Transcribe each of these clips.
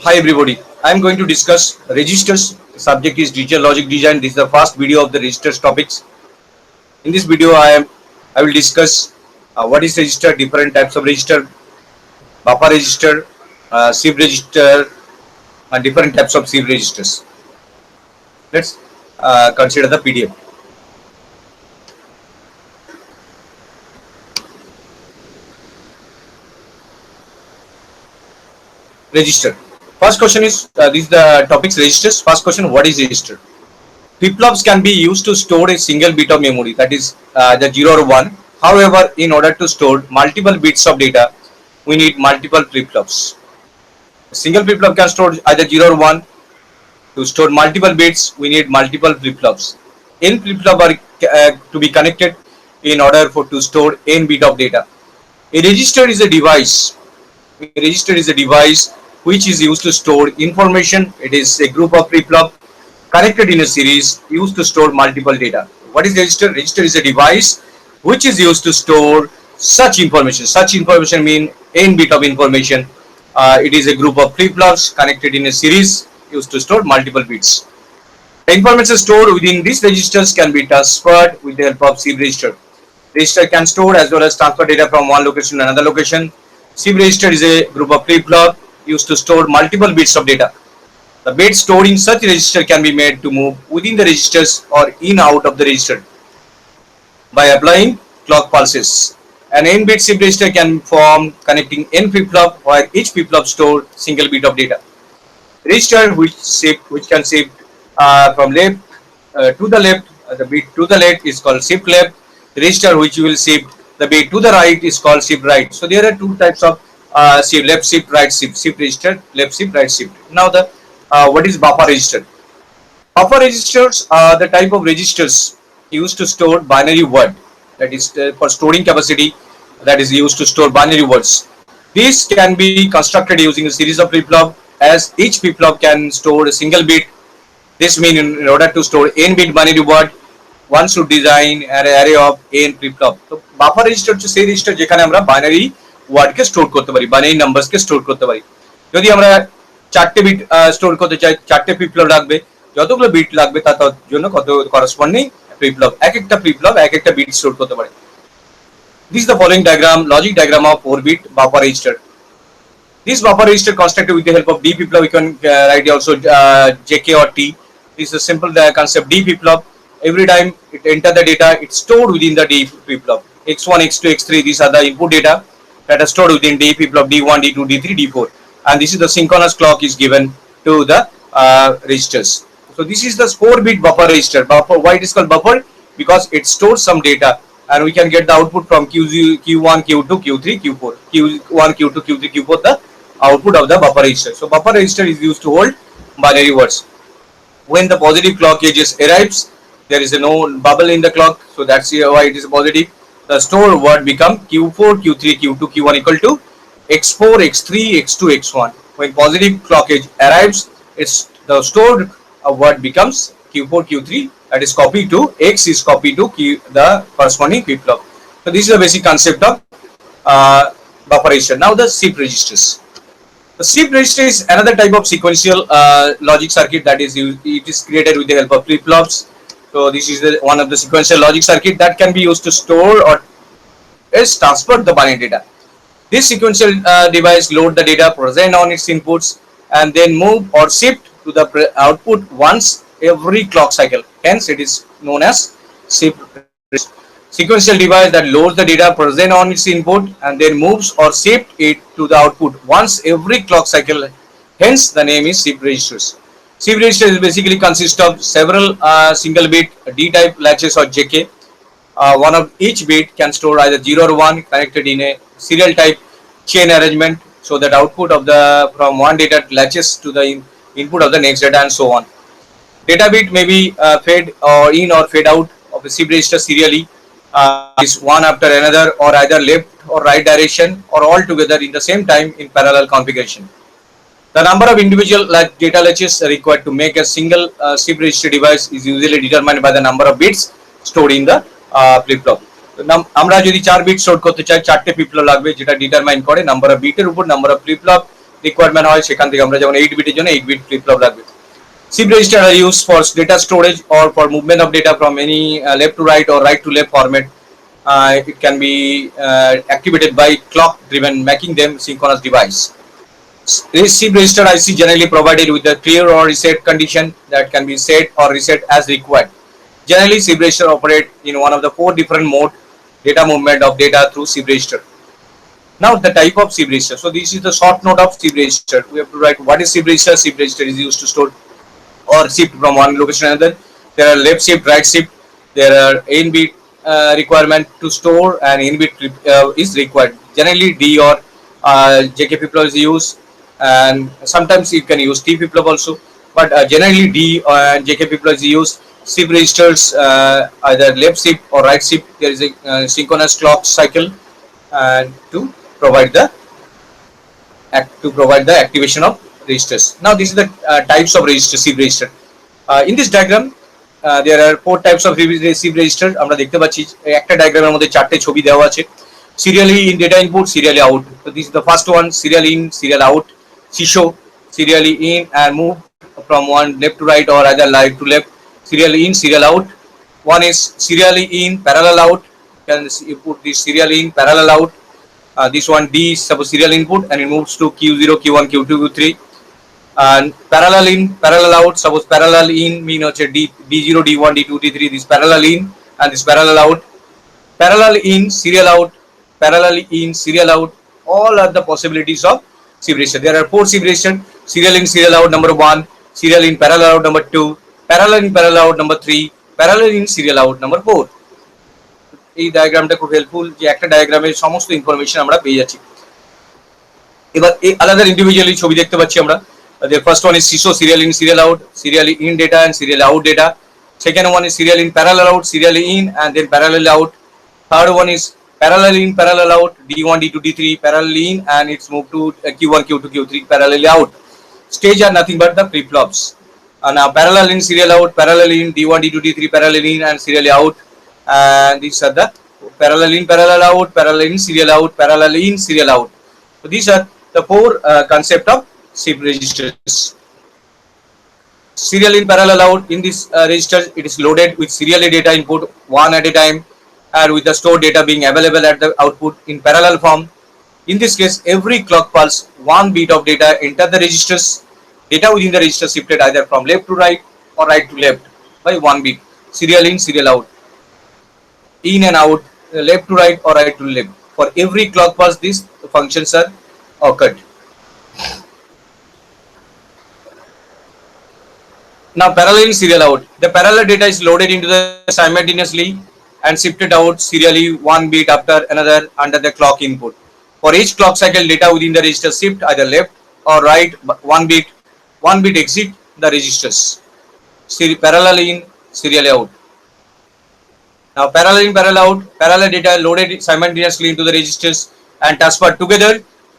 Hi everybody, I am going to discuss registers. The subject is digital logic design. This is the first video of the registers topics. In this video, I will discuss what is register, different types of register, buffer register, SIB register, and different types of SIB registers. Let's consider the PDF. Register. First question is this is the topics registers. First question: what is register? Flip-flops can be used to store a single bit of memory, that is the 0 or 1. However, in order to store multiple bits of data, we need multiple flip-flops. A single flip-flop can store either 0 or 1. To store multiple bits, we need multiple flip-flops. N flip-flop are to be connected in order to store n bit of data. A register is a device. A register is a device which is used to store information. It is a group of flip-flop connected in a series used to store multiple data. What is register? Register is a device which is used to store such information. Such information mean n bit of information. It is a group of flip-flops connected in a series used to store multiple bits. The information stored within these registers can be transferred with the help of SIB register. Register can store as well as transfer data from one location to another location. SIB register is a group of flip-flop used to store multiple bits of data. The bits stored in such register can be made to move within the registers or in out of the register by applying clock pulses. An n-bit SIB register can form connecting n flip-flop where each flip-flop store single bit of data. Register which can shift from left to the left, the bit to the left is called shift left. Register which will shift the bit to the right is called shift right. So there are two types of shift: left shift, right shift. Shift register, left shift, right shift. Now the what is buffer register? Buffer registers are the type of registers used to store binary word, that is for storing capacity, that is used to store binary words. These can be constructed using a series of flip-flop, as each flip-flop can store a single bit. This means in order to store n bit binary word, one should design an array of n flip-flop. So buffer register হচ্ছে সেই register যেখানে আমরা binary ওয়ার্ডকে store করতে পারি, binary নাম্বারসকে store করতে পারি। যদি আমরা চারটে বিট স্টোর করতে চাই, চারটে ফ্লিপ-ফ্লপ লাগবে, যতগুলো বিট লাগবে তার জন্য কত করেসপন্ডিং ফ্লিপ-ফ্লপ, এক একটা ফ্লিপ-ফ্লপ এক একটা বিট স্টোর করতে পারে। This is the following diagram, logic diagram of 4-bit buffer register. This buffer register constructed with the help of D flip-flop. We can write also JK or T. This is a simple concept. D flip-flop, every time it enter the data, it's stored within the D flip-flop. X1, X2, X3, these are the input data that are stored within D flip-flop, D1, D2, D3, D4. And this is the synchronous clock is given to the registers. So this is the 4-bit buffer register. Buffer, why it is called buffer? Because it stores some data and we can get the output from Q1, Q2, Q3, Q4. Q1, Q2, Q3, Q4, the output of the buffer register. So buffer register is used to hold binary words. When the positive clock edges arrives, there is no bubble in the clock, so that's why it is positive. The stored word become Q4, Q3, Q2, Q1 equal to X4, X3, X2, X1. When positive clock edge arrives, it's the stored word becomes Q4, Q3, that is copied to X is copied to the corresponding flip-flop. So this is the basic concept of buffer register. Now the SIB registers. The SIB register is another type of sequential logic circuit that is used, it is created with the help of flip-flops. So this is one of the sequential logic circuit that can be used to store or else transfer the binary data. This sequential device load the data present on its inputs and then move or shift to the output once every clock cycle. Hence, it is known as SIB register. Sequential device that loads the data present on its input and then moves or shift it to the output once every clock cycle. Hence, the name is SIB registers. SIB register is basically consists of several single bit D-type latches or JK. One of each bit can store either 0 or 1 connected in a serial type chain arrangement, so that output of the from one data latches to the input of the next data and so on. Data bit may be fed or in or fed out of a SIB register serially, is one after another or either left or right direction or all together in the same time in parallel configuration. The number of individual data latches required to make a single SIB register device is usually determined by the number of bits stored in the flip-flop. আমরা যদি 4 bit store করতে চাই, 4টে flip-flop লাগবে, যেটা determine করে number of বিটের উপর number of flip-flop requirement হয় সেখান থেকে আমরা যেমন 8 বিটের জন্য 8 বিট ফ্লিপ ফ্লপ লাগবে। SIP register are used for data storage or for movement of data from any left to right or right to left format. It can be activated by clock driven, making them synchronous device. SIP register IC generally provided with a clear or reset condition that can be set or reset as required. Generally, SIP register operate in one of the 4 different mode data movement of data through SIP register. Now the type of SIP register. So this is the short note of SIP register. We have to write what is SIP register. SIP register is used to store or shift from one location to another. There are left shift, right shift. There are in bit requirement to store and in bit is required. Generally D or JK flip-flop is used, and sometimes you can use T flip-flop also. But generally D and JK flip-flop is used. SIP registers either left shift or right shift. There is a synchronous clock cycle and to provide the activation of registers. Now this is the types of register, SIP register. In this diagram there are 4 types of SIP register. আমরা দেখতে পাচ্ছি একটা ডায়াগ্রামের মধ্যে 4টে ছবি দেওয়া আছে। Serially in data input, serially out. So this is the first one, serial in, serial out. SISO, serially in and move from one left to right or either right to left. Serial in, serial out. One is serially in, parallel out. You can put this serial in, parallel out. This one D is suppose serial input and it moves to Q0, Q1, Q2, Q3. And parallel in, parallel out. Suppose parallel in mean D0, D1, D2, D3. This parallel in and this parallel out. Parallel in, serial out. Parallel in, serial out. All are the possibilities of SIP register. There are 4 SIP register. Serial in, serial out number 1. Serial in, parallel out number 2. Parallel in, parallel out number 3. Parallel in, serial out number 4. এই ডায়াগ্রামটা খুব helpful যে একটা ডায়াগ্রামের সমস্ত information আমরা পেয়ে যাচ্ছি। এবার এই আলাদা ইন্ডিভিজুয়ালি ছবি দেখতে পাচ্ছি আমরা। The first one is SISO, serial in, serial out, serially in data and serial out data. Second one is serial in, parallel out, serially in and then parallel out. Third one is parallel in, parallel out, D1, D2, D3, parallel in and it's moved to Q1, Q2, Q3, parallel out. Stage are nothing but the flip-flops. Now parallel in, serial out, parallel in, D1, D2, D3, parallel in and serially out. And these are the parallel in, parallel out, parallel in, serial out, parallel in, serial out. So these are the 4 concept of SIP registers. Serial in, parallel out. In this register, it is loaded with serial data input one at a time, and with the stored data being available at the output in parallel form. In this case, every clock pulse, 1 bit of data enter the registers. Data within the register shifted either from left to right or right to left by 1 bit. Serial in, serial out. In and out, left to right or right to left. For every clock pulse, these functions are occurred. Now parallel in, serial out. The parallel data is loaded into the simultaneously and shifted out serially 1 bit after another under the clock input. For each clock cycle, data within the register shift either left or right 1 bit. 1 bit exit the registers. Parallel in, serial out. Now parallel in, parallel out. Parallel data loaded simultaneously into the registers and transferred together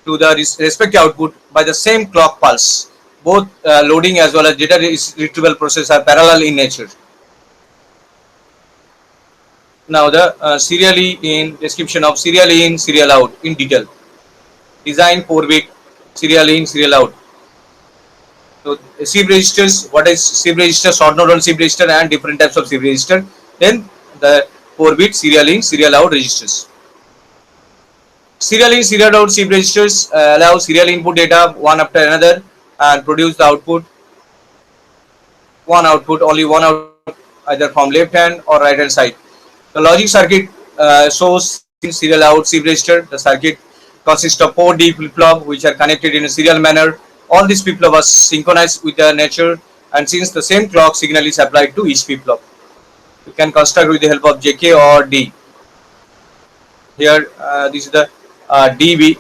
to the respective output by the same clock pulse. Both loading as well as data retrieval process are parallel in nature. Now the serially in, description of serially in, serial out in detail. Design 4 bit, serial in, serial out. So SIP registers, what is SIP register, short note on SIP register and different types of SIP register. Then the 4 bit serial in, serial out registers. Serial in, serial out SIP registers allow serial input data one after another and produce the output. Only one output, either from left hand or right hand side. The logic circuit shows in serial out SIP register. The circuit consists of 4 D flip-flop which are connected in a serial manner. All these flip-flop are synchronized with their nature, and since the same clock signal is applied to each flip-flop, you can construct with the help of JK or D. Here this is the DB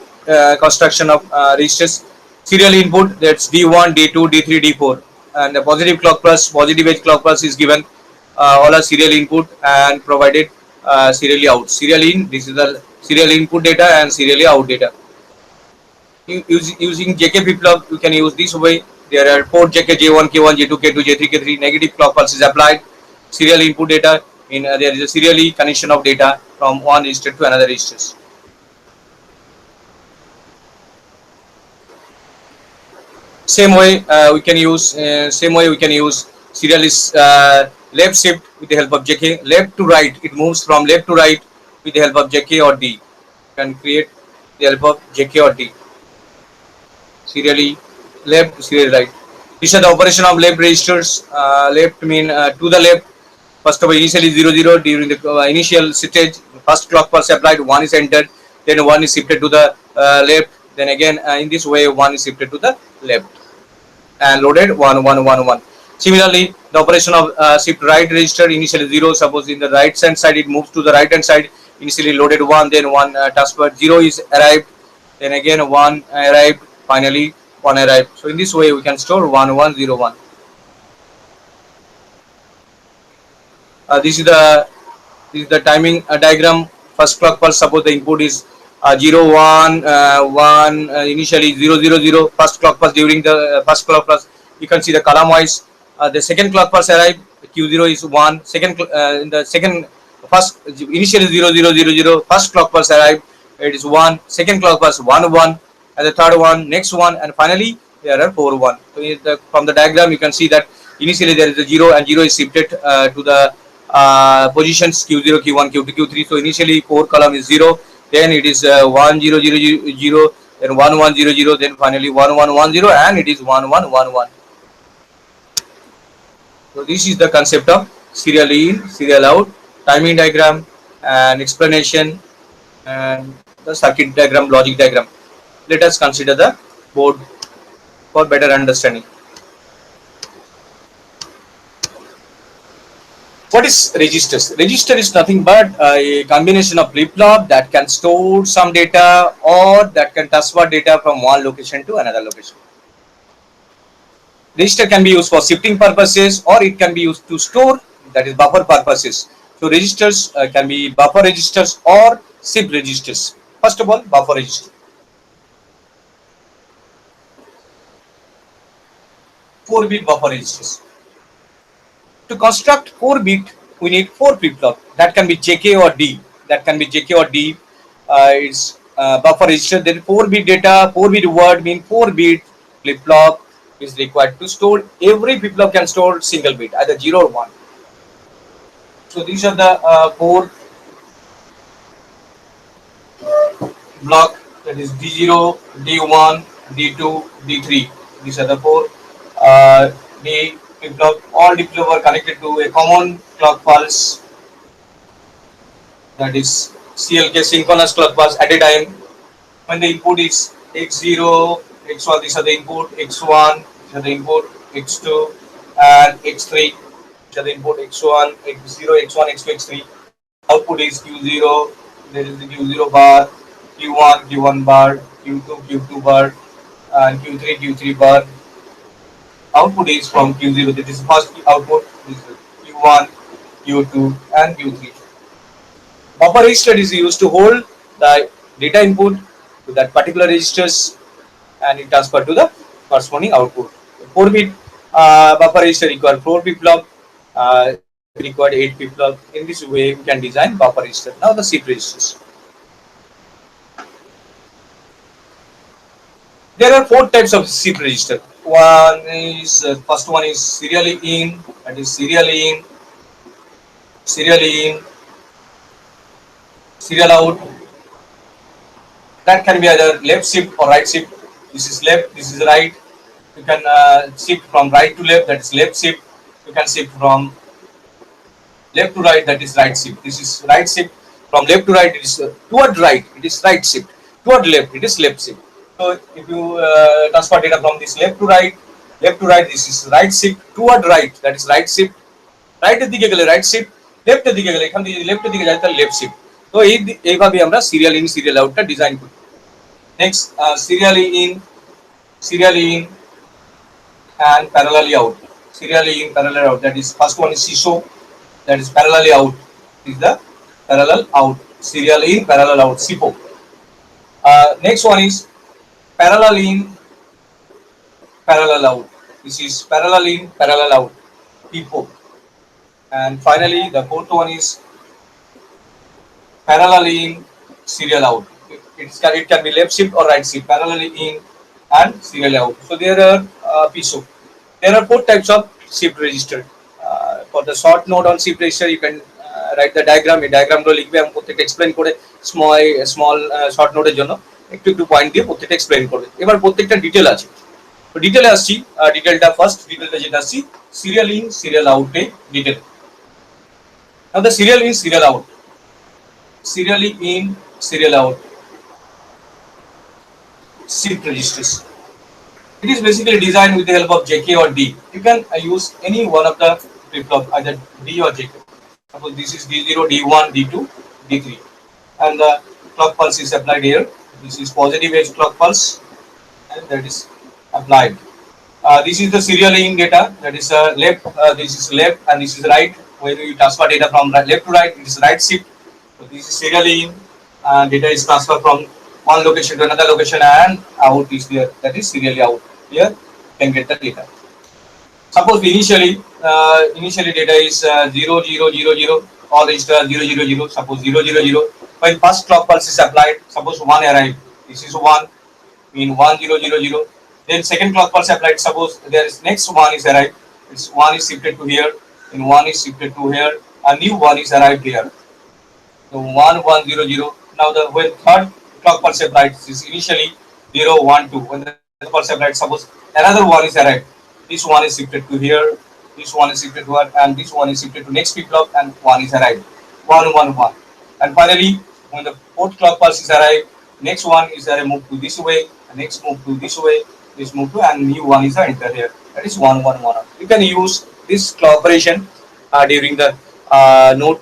construction of registers. Serial input, that's D1, D2, D3, D4, and the positive clock pulse, positive edge clock pulse is given. All are serial input and provided serially out. Serial in, this is the serial input data and serially out data. Using JK flip-flop, you can use this way. There are 4 JK, J1, K1, J2, K2, J3, K3. Negative clock pulse is applied. Serial input data. There is a serially connection of data from one register to another registers. Same way we can use serial is left shift with the help of JK. Left to right, it moves from left to right with the help of JK or D. You can create the help of JK or D. Serially left, serial right. These are the operation of left registers. Left mean to the left. First of all, initially 00 during the initial stage. First clock pulse applied, one is entered, then one is shifted to the left. Then again, in this way, one is shifted to the left and loaded 1111. Similarly, the operation of shift right register, initially 0. Suppose in the right hand side it moves to the right hand side. Initially loaded 1, then 1 transferred. 0 is arrived, then again 1 arrived. Finally 1 arrived. So in this way we can store 1101. This is the timing diagram. First clock pulse, suppose the input is 0 1 1, initially 0 0 0. First clock pulse, during the first clock pulse you can see the column wise. The second clock pulse arrived, Q0 is 1. In the second, first initially 0 0 0 0. First clock pulse arrived, it is 1. Second clock pulse 1 1, and the third one, next one, and finally there are 4 1. So from the diagram you can see that initially there is a 0, and 0 is shifted to the positions Q0, Q1, Q2, Q3. So initially 4 column is 0, then it is 1 0 0 0, then 1 1 0 0, then finally 1 1 1 0, and it is 1 1 1 1. So this is the concept of serial in, serial out, timing diagram, and explanation, and the circuit diagram, logic diagram. Let us consider the board for better understanding. What is registers? Register is nothing but a combination of flip-flop that can store some data or that can transfer data from one location to another location. Register can be used for shifting purposes, or it can be used to store, that is buffer purposes. So registers can be buffer registers or shift registers. First of all, buffer register. 4-bit buffer registers. To construct 4-bit, we need 4 flip-flop. That can be JK or D. It's buffer register. Then 4-bit data, 4-bit word mean 4-bit flip-flop is required to store. Every flip-flop can store single bit, either 0 or 1. So these are the 4 block, that is D0, D1, D2, D3. These are the 4 D flip-flop. All D flip-flop are connected to a common clock pulse, that is CLK, synchronous clock pulse at a time. When the input is X0, X1, these are the input, X1, these are the input, X2, and X3, these are the input, X1, X0, X1, X2, X3. Output is Q0, there is the Q0 bar, Q1, Q1 bar, Q2, Q2 bar, and Q3, Q3 bar. Output is from Q0, that is first output, this is Q1, Q2, and Q3. Buffer register is used to hold the data input to that particular registers, and it transferred to the corresponding output. 4-bit buffer register require 4 flip-flop, required 8 flip-flop. In this way, we can design buffer register. Now the shift registers. There are 4 types of shift register. First one is serially in, that is serially in, serial out. That can be either left shift or right shift. This is left, this is right. You can shift from right to left, that is left shift. You can shift from left to right, that is right shift. This is right shift. From left to right, it is toward right, it is right shift. Toward left, it is left shift. So if you transfer data from this left to right, this is right shift. Toward right, that is right shift. Right দিকে গেলে right shift, left দিকে গেলে এখান থেকে left দিকে যায় তাহলে left shift. তো এইভাবে আমরা সিরিয়াল ইন সিরিয়াল আউটটা ডিজাইন করি। Next serially in and parallelly out. Serially in, parallel out. That is first one is CISO, that is parallelly out. This is the parallel out. Serial in, parallel out. SIPO. Next one is parallel in, parallel out. This is parallel in, parallel out. PIPO. And finally, the fourth one is parallel in, serial out. It can be left shift or right shift. Parallel in and serial out. So there are PSO. There are four types of shift register. For the short node on shift register, you can write the diagram. এই ডায়াগ্রামগুলো লিখবে এবং প্রত্যেকটা explain করে small short নোটের জন্য একটু একটু point দিয়ে প্রত্যেকটা এক্সপ্লেন করবে। এবার প্রত্যেকটা ডিটেল আছে, তো ডিটেলে আসছি। ডিটেলটা ফার্স্ট ডিটেলটা যেটা আসছি সিরিয়াল ইন সিরিয়াল আউটে detail. Now the serial in serial out, serially in serial out shift registers. It is basically designed with the help of JK or D. You can use any one of the flip flop, either D or JK. Suppose this is D0, D1, D2, D3, and the clock pulse is applied here. This is positive edge clock pulse, and that is applied. This is the serial in data. That is left. This is left, and this is right. When you transfer data from left to right, it is right shift. So this is serial in. Data is transferred from one location to another location, and out is there. That is serially out. Here you can get the data. Suppose initially data is 0 0 0 0, all register 0 0 0. Suppose 0 0 0. When first clock pulse is applied, suppose 1 arrived. This is 1, mean 1 0 0 0. Then second clock pulse applied. Suppose there is next 1 is arrived. This 1 is shifted to here, and 1 is shifted to here. A new 1 is arrived here. So 1 1 0 0. Now when third clock pulse applied, this is initially 0 1 2. When the pulse applied, suppose another 1 is arrived. This 1 is shifted to here. This 1 is shifted to here, and this 1 is shifted to next flip flop, and 1 is arrived. 1 1 1. And finally, when the fourth clock pulse is arrived, next 1 is moved to this way. Next move to this way. This move to, and new 1 is entered here. That is 1 1 1. You can use this clock operation during the node.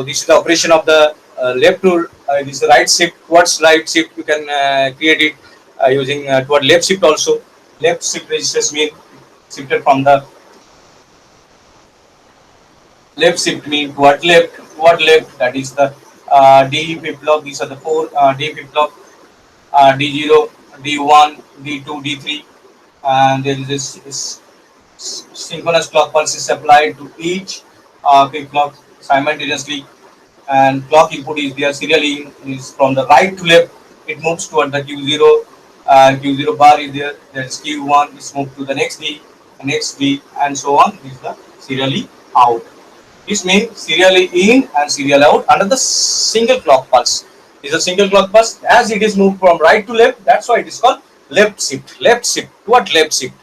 This is the operation of the left to this is the right shift. Towards right shift, you can create it using toward left shift also. Left shift registers mean shifted from the left shift mean toward left. That is the D flip flop. These are the four D flip flop. D0, D1, D2, D3, and there is this synchronous clock pulse is applied to each flip flop simultaneously, and clock input is there serially is from the right to left. It moves toward the Q0, Q0 bar is there. That is Q1 is moved to the next D, and so on. This is the serially out. This means serially in and serial out under the single clock pulse. Is a single clock pulse as it is moved from right to left. That's why it is called left shift. What left shift.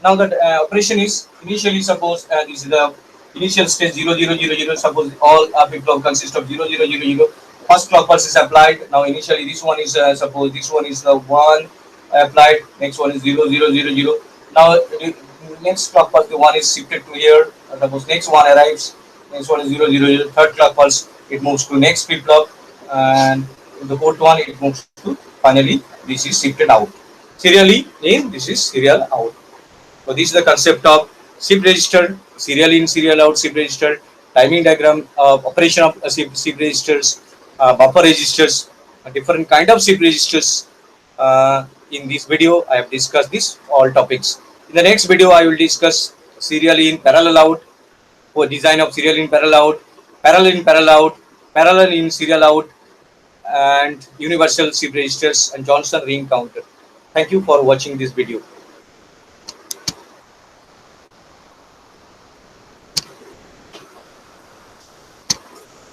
Now that operation is initially, suppose this is the initial stage 0 0 0 0. Suppose all flip flop consist of 0 0 0 0. First clock pulse is applied. Now initially this one is suppose this one is the 1 applied. Next one is 0 0 0 0. Now next clock pulse the 1 is shifted to here. Suppose next one arrives. Next one is 0 0 0. Third clock pulse it moves to next flip flop, and the fourth one it moves to finally this is shifted out. Serially in, this is serial out. So this is the concept of shift register, serial in, serial out shift register, timing diagram of operation of shift registers, buffer registers, different kind of shift registers. In this video I have discussed this all topics. In the next video I will discuss serial in, parallel out, for design of serial in, parallel out, parallel in, parallel out, parallel in, serial out, and universal shift registers and Johnson ring counter. Thank you for watching this video.